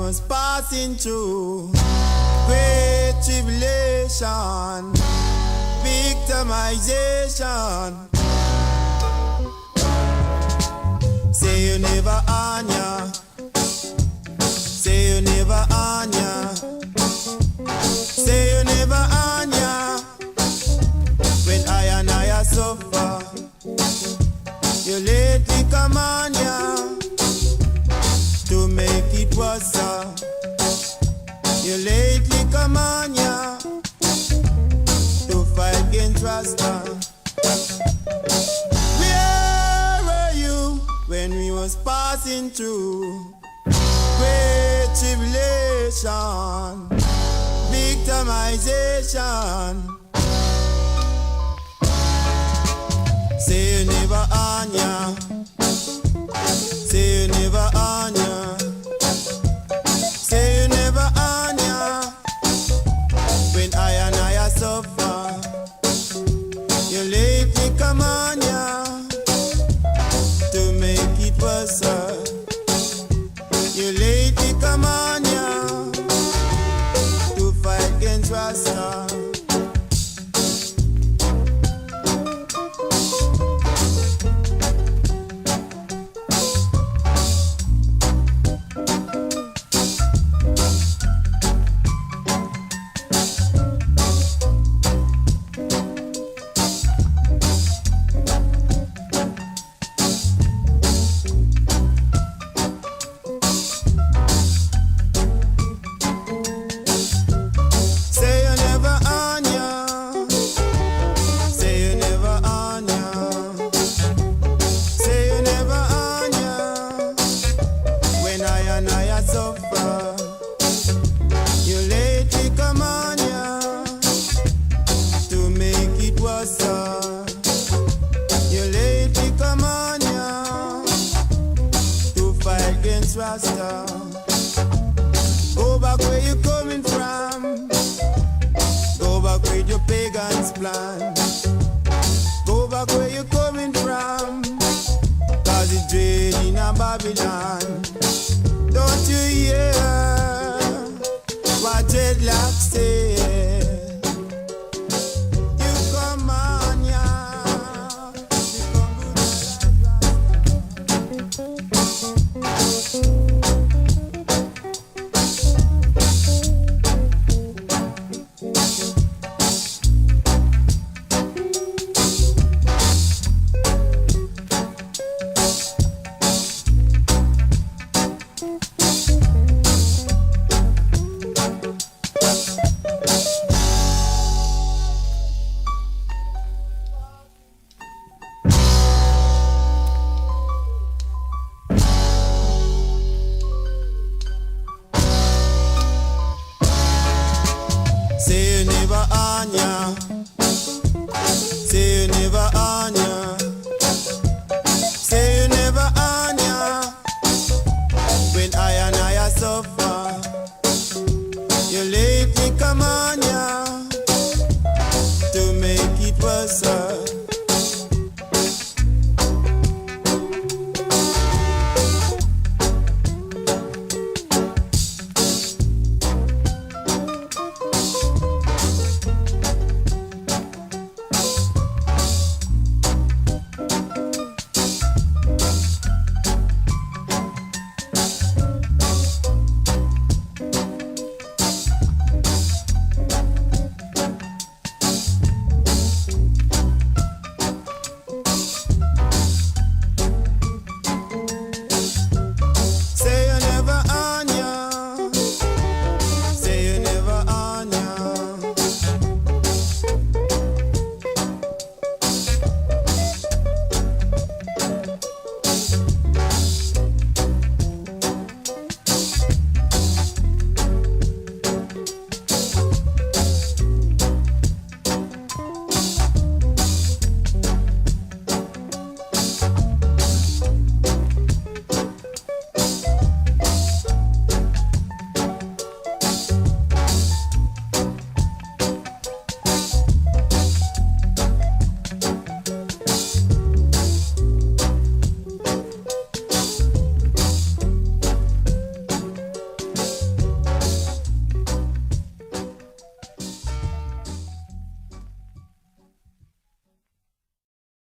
was passing through great tribulation, victimization. Say you never on ya. Say you never on ya. Say you never on ya. When I suffer, you lately come on ya to make it worse. You lately come on ya to fight against Rasta. Where were you when we was passing through great tribulation, victimization? Say you never on ya. Say you never on ya. Say you never on ya. When I suffer, you lately come on ya to make it worse. You lately come on ya to fight against Rasta. I suffer, you lately come on ya to make it worse. You lately come on ya to fight against Rasta.